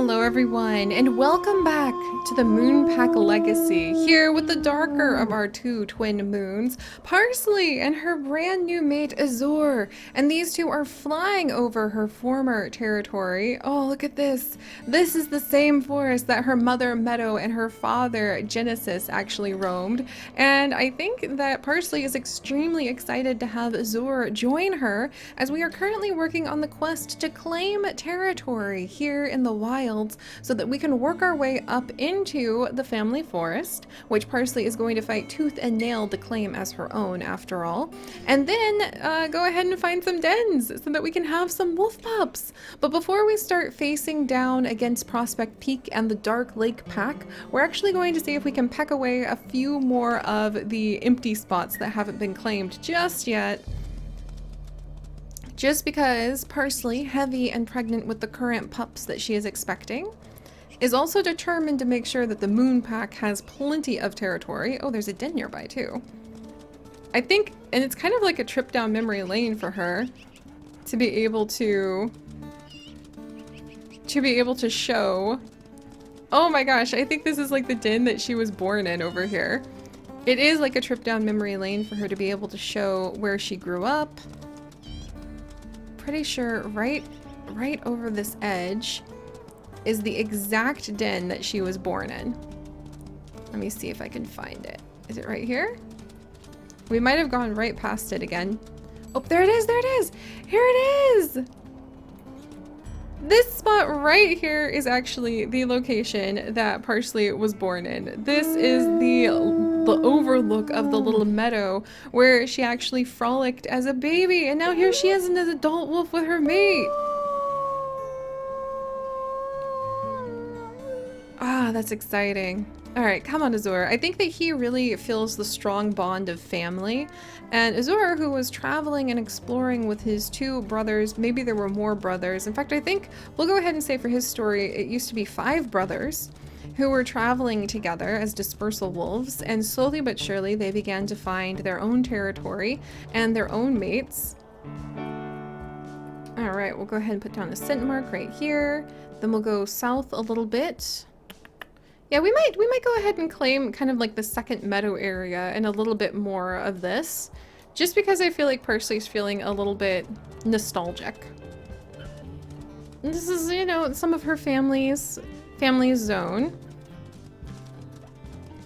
Hello everyone, and welcome back to the Moon Pack Legacy, here with the darker of our two twin moons, Parsley and her brand new mate Azure, and these two are flying over her former territory. Oh, look at this. This is the same forest that her mother Meadow and her father Genesis actually roamed, and I think that Parsley is extremely excited to have Azure join her, as we are currently working on the quest to claim territory here in the wilds so that we can work our way up into the family forest, which Parsley is going to fight tooth and nail to claim as her own after all, and then go ahead and find some dens so that we can have some wolf pups. But before we start facing down against Prospect Peak and the Dark Lake Pack, we're actually going to see if we can peck away a few more of the empty spots that haven't been claimed just yet. Just because Parsley, heavy and pregnant with the current pups that she is expecting, is also determined to make sure that the Moon Pack has plenty of territory. Oh, there's a den nearby too. I think, and it's kind of like a trip down memory lane for her to be able to show. Oh my gosh, I think this is like the den that she was born in over here. It is like a trip down memory lane for her to be able to show where she grew up. Pretty sure right over this edge is the exact den that she was born in. Let me see if I can find it. Is it right here? We might have gone right past it again. Oh, there it is, there it is! Here it is! This spot right here is actually the location that Parsley was born in. This is the overlook of the little meadow where she actually frolicked as a baby, and now here she is an adult wolf with her mate. Ah, that's exciting. Alright, come on, Azure. I think that he really feels the strong bond of family. And Azure, who was traveling and exploring with his two brothers, maybe there were more brothers. In fact, I think we'll go ahead and say for his story, it used to be 5 brothers who were traveling together as dispersal wolves, and slowly but surely they began to find their own territory and their own mates. Alright, we'll go ahead and put down a scent mark right here. Then we'll go south a little bit. Yeah, we might go ahead and claim kind of like the second meadow area and a little bit more of this, just because I feel like Parsley's feeling a little bit nostalgic. This is, you know, some of her family's zone.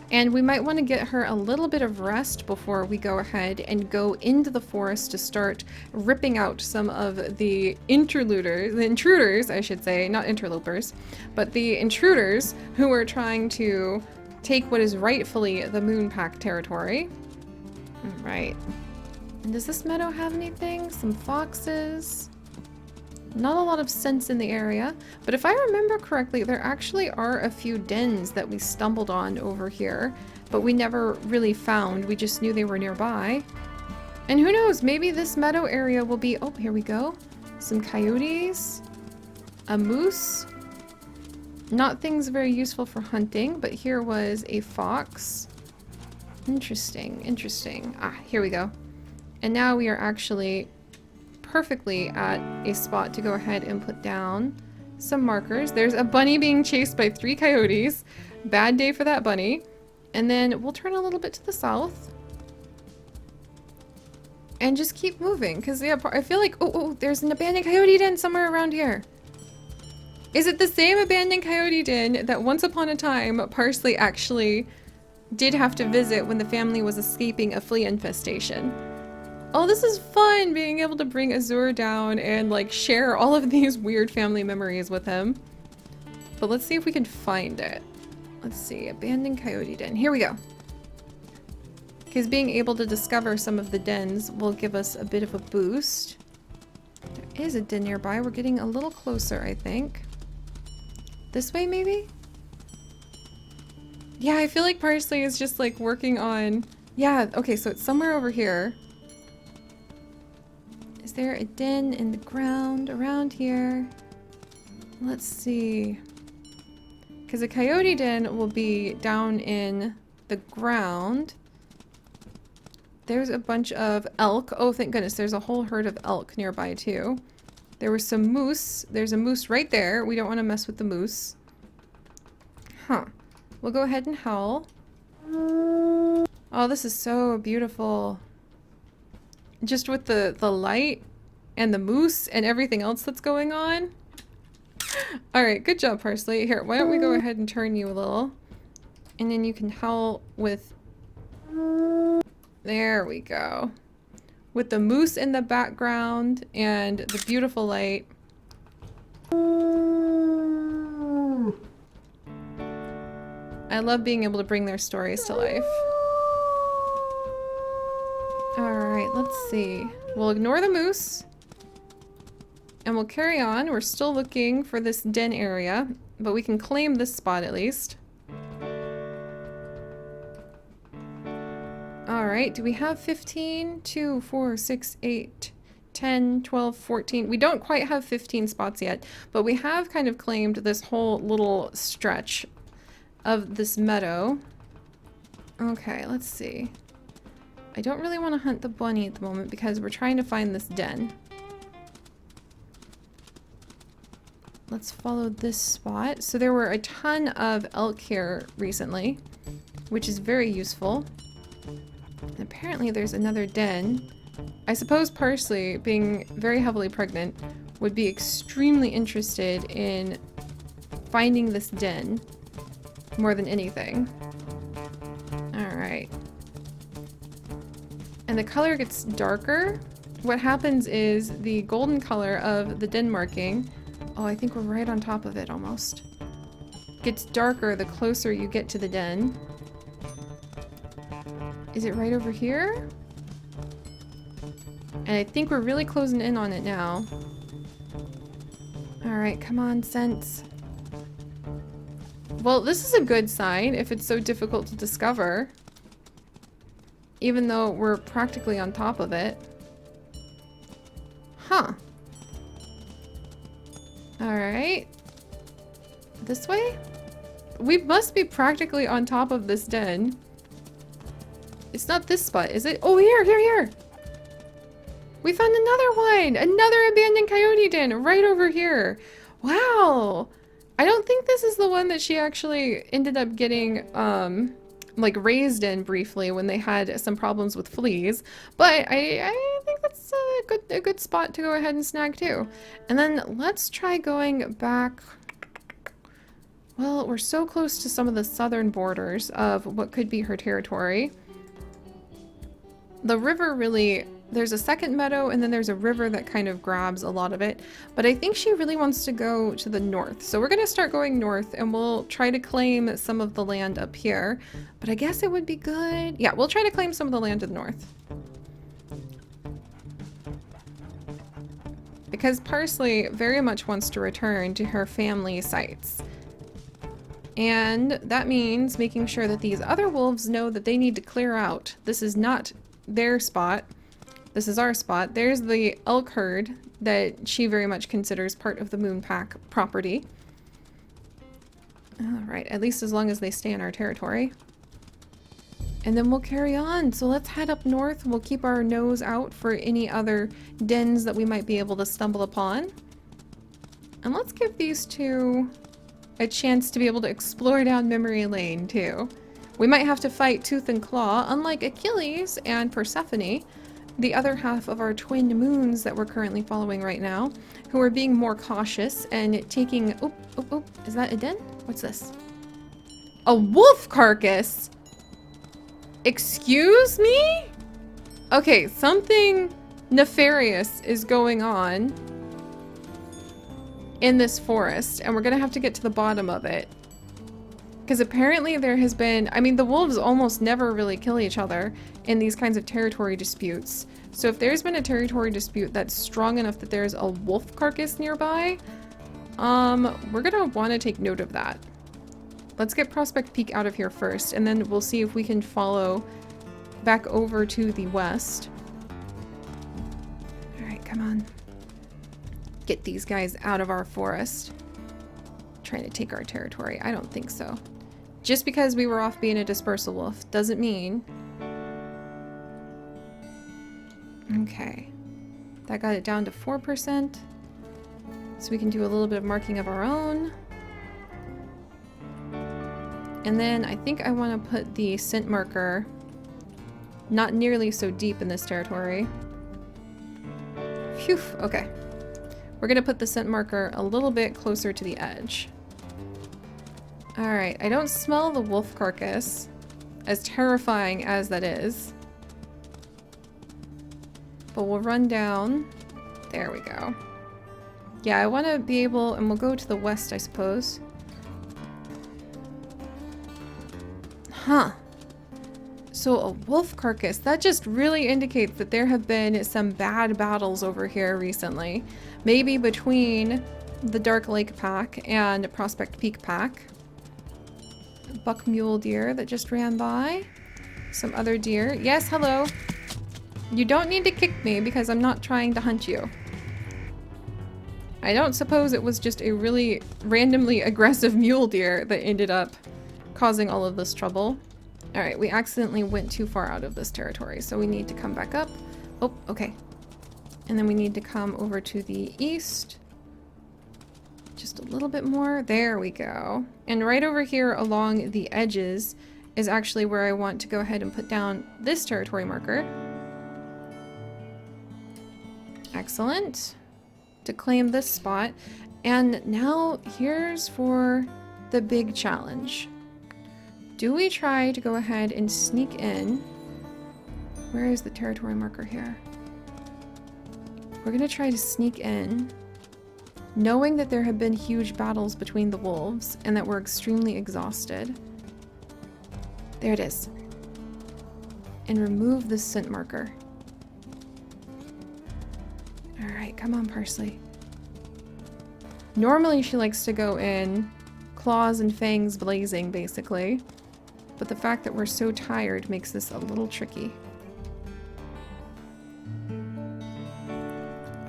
And we might want to get her a little bit of rest before we go ahead and go into the forest to start ripping out some of the intruders, I should say, not interlopers, but the intruders who are trying to take what is rightfully the Moon Pack territory. All right. And does this meadow have anything? Some foxes? Not a lot of scents in the area, but if I remember correctly, there actually are a few dens that we stumbled on over here, but we never really found. We just knew they were nearby. And who knows, maybe this meadow area will be... Oh, here we go. Some coyotes. A moose. Not things very useful for hunting, but here was a fox. Interesting, interesting. Ah, here we go. And now we are actually perfectly at a spot to go ahead and put down some markers. There's a bunny being chased by 3 coyotes. Bad day for that bunny. And then we'll turn a little bit to the south and just keep moving, because yeah, I feel like oh, there's an abandoned coyote den somewhere around here. Is it the same abandoned coyote den that once upon a time Parsley actually did have to visit when the family was escaping a flea infestation? Oh, this is fun, being able to bring Azure down and like share all of these weird family memories with him. But let's see if we can find it. Let's see, abandoned coyote den. Here we go. Because being able to discover some of the dens will give us a bit of a boost. There is a den nearby. We're getting a little closer, I think. This way, maybe? Yeah, I feel like Parsley is just like working on... Yeah, okay, so it's somewhere over here. Is there a den in the ground around here? Let's see. Because a coyote den will be down in the ground. There's a bunch of elk. Oh, thank goodness. There's a whole herd of elk nearby too. There were some moose. There's a moose right there. We don't want to mess with the moose. Huh. We'll go ahead and howl. Oh, this is so beautiful. Just with the light and the moose and everything else that's going on. Alright, good job, Parsley. Here, why don't we go ahead and turn you a little. And then you can howl with... There we go. With the moose in the background and the beautiful light. I love being able to bring their stories to life. Alright, let's see. We'll ignore the moose. And we'll carry on. We're still looking for this den area, but we can claim this spot at least. Alright, do we have 15? 2, 4, 6, 8, 10, 12, 14. We don't quite have 15 spots yet, but we have kind of claimed this whole little stretch of this meadow. Okay, let's see. I don't really want to hunt the bunny at the moment because we're trying to find this den. Let's follow this spot. So there were a ton of elk here recently, which is very useful. And apparently there's another den. I suppose Parsley, being very heavily pregnant, would be extremely interested in finding this den more than anything. Alright. And the color gets darker. What happens is the golden color of the den marking, oh, I think we're right on top of it almost, gets darker the closer you get to the den. Is it right over here? And I think we're really closing in on it now. Alright, come on, sense. Well, this is a good sign if it's so difficult to discover. Even though we're practically on top of it. Huh. Alright. This way? We must be practically on top of this den. It's not this spot, is it? Oh, here! We found another one! Another abandoned coyote den right over here. Wow! I don't think this is the one that she actually ended up getting, like raised in briefly when they had some problems with fleas, but I think that's a good spot to go ahead and snag too. And then let's try going back. Well, we're so close to some of the southern borders of what could be her territory. The river really, there's a second meadow and then there's a river that kind of grabs a lot of it, but I think she really wants to go to the north. So we're going to start going north and we'll try to claim some of the land up here, but I guess it would be good. Yeah, we'll try to claim some of the land to the north. Because Parsley very much wants to return to her family sites. And that means making sure that these other wolves know that they need to clear out. This is not their spot. This is our spot. There's the elk herd that she very much considers part of the Moon Pack property. Alright, at least as long as they stay in our territory. And then we'll carry on. So let's head up north. We'll keep our nose out for any other dens that we might be able to stumble upon. And let's give these two a chance to be able to explore down memory lane too. We might have to fight tooth and claw, unlike Achilles and Persephone, the other half of our twin moons that we're currently following right now, who are being more cautious and taking... Oh, is that a den? What's this? A wolf carcass? Excuse me? Okay, something nefarious is going on in this forest, and we're gonna have to get to the bottom of it. Because apparently there has been, I mean, the wolves almost never really kill each other in these kinds of territory disputes. So if there's been a territory dispute that's strong enough that there's a wolf carcass nearby, we're gonna want to take note of that. Let's get Prospect Peak out of here first, and then we'll see if we can follow back over to the west. Alright, come on. Get these guys out of our forest. Trying to take our territory. I don't think so. Just because we were off being a dispersal wolf doesn't mean... Okay. That got it down to 4%. So we can do a little bit of marking of our own. And then I think I want to put the scent marker not nearly so deep in this territory. Phew, okay. We're gonna put the scent marker a little bit closer to the edge. Alright, I don't smell the wolf carcass, as terrifying as that is. But we'll run down. There we go. Yeah, I want to be able, and we'll go to the west, I suppose. Huh. So a wolf carcass, that just really indicates that there have been some bad battles over here recently. Maybe between the Dark Lake pack and Prospect Peak pack. Buck mule deer that just ran by. Some other deer. Yes, hello. You don't need to kick me because I'm not trying to hunt you. I don't suppose it was just a really randomly aggressive mule deer that ended up causing all of this trouble. Alright, we accidentally went too far out of this territory, so we need to come back up. Oh, okay. And then we need to come over to the east. Just a little bit more. There we go. And right over here along the edges is actually where I want to go ahead and put down this territory marker. Excellent. To claim this spot. And now here's for the big challenge. Do we try to go ahead and sneak in? Where is the territory marker here? We're gonna try to sneak in, knowing that there have been huge battles between the wolves and that we're extremely exhausted. There it is. And remove the scent marker. Alright, come on, Parsley. Normally she likes to go in, claws and fangs blazing, basically. But the fact that we're so tired makes this a little tricky.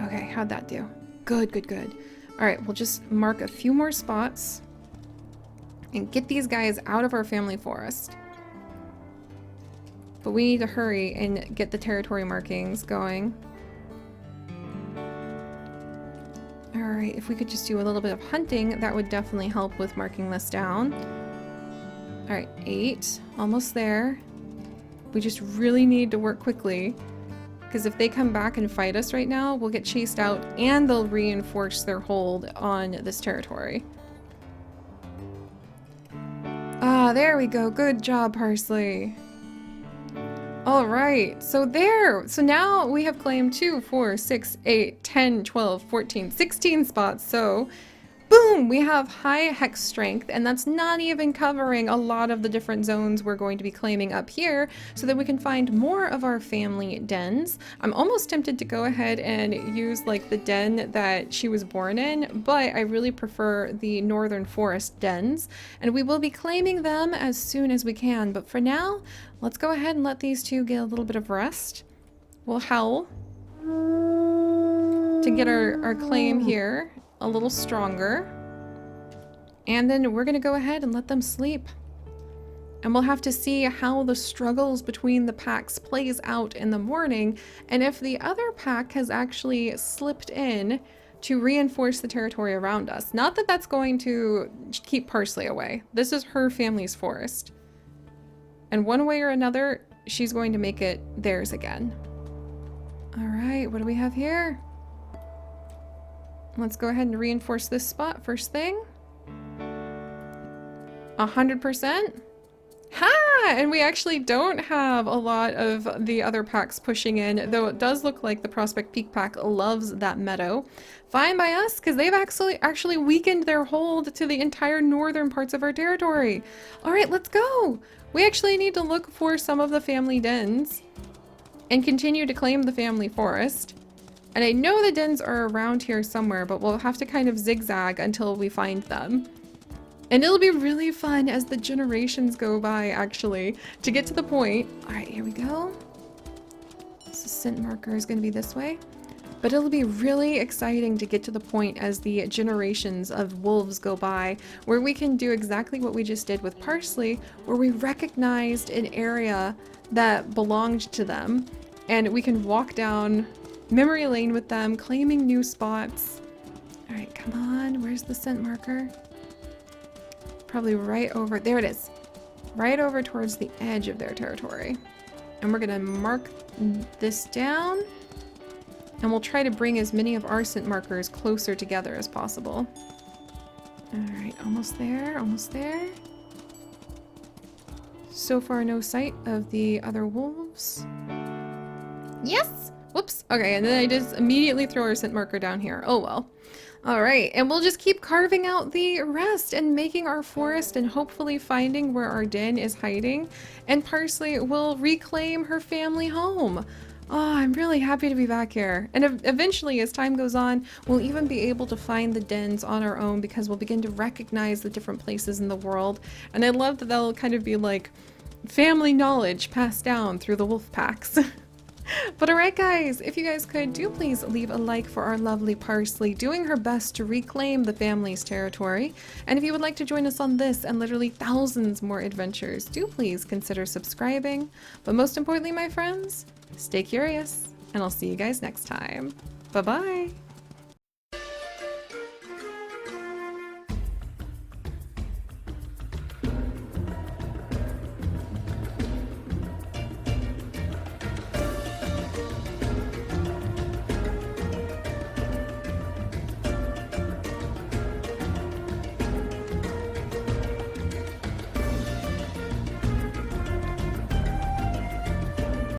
Okay, how'd that do? Good, good, good. Alright, we'll just mark a few more spots and get these guys out of our family forest. But we need to hurry and get the territory markings going. Alright, if we could just do a little bit of hunting, that would definitely help with marking this down. Alright, 8. Almost there. We just really need to work quickly. Because if they come back and fight us right now, we'll get chased out and they'll reinforce their hold on this territory. Ah, there we go. Good job, Parsley. Alright, so there. So now we have claimed 2, 4, 6, 8, 10, 12, 14, 16 spots. So boom, we have high hex strength, and that's not even covering a lot of the different zones we're going to be claiming up here so that we can find more of our family dens. I'm almost tempted to go ahead and use like the den that she was born in, but I really prefer the Northern Forest dens, and we will be claiming them as soon as we can. But for now, let's go ahead and let these two get a little bit of rest. We'll howl to get our claim here a little stronger, and then we're gonna go ahead and let them sleep, and we'll have to see how the struggles between the packs plays out in the morning, and if the other pack has actually slipped in to reinforce the territory around us. Not that that's going to keep Parsley away. This is her family's forest, and one way or another she's going to make it theirs again. All right, what do we have here? Let's go ahead and reinforce this spot first thing. 100%. Ha! And we actually don't have a lot of the other packs pushing in, though it does look like the Prospect Peak pack loves that meadow. Fine by us, because they've actually weakened their hold to the entire northern parts of our territory. All right, let's go. We actually need to look for some of the family dens and continue to claim the family forest. And I know the dens are around here somewhere, but we'll have to kind of zigzag until we find them. And it'll be really fun as the generations go by, actually, to get to the point. All right, here we go. So scent marker is going to be this way. But it'll be really exciting to get to the point as the generations of wolves go by, where we can do exactly what we just did with Parsley, where we recognized an area that belonged to them, and we can walk down memory lane with them, claiming new spots. Alright, come on. Where's the scent marker? Probably right over. There it is. Right over towards the edge of their territory. And we're gonna mark this down. And we'll try to bring as many of our scent markers closer together as possible. Alright, almost there, almost there. So far, no sight of the other wolves. Yes! Whoops. Okay, and then I just immediately throw our scent marker down here. Oh well. Alright, and we'll just keep carving out the rest and making our forest and hopefully finding where our den is hiding. And Parsley will reclaim her family home. Oh, I'm really happy to be back here. And eventually, as time goes on, we'll even be able to find the dens on our own because we'll begin to recognize the different places in the world. And I love that that'll kind of be like family knowledge passed down through the wolf packs. But alright guys, if you guys could, do please leave a like for our lovely Parsley doing her best to reclaim the family's territory. And if you would like to join us on this and literally thousands more adventures, do please consider subscribing. But most importantly, my friends, stay curious, and I'll see you guys next time. Bye-bye!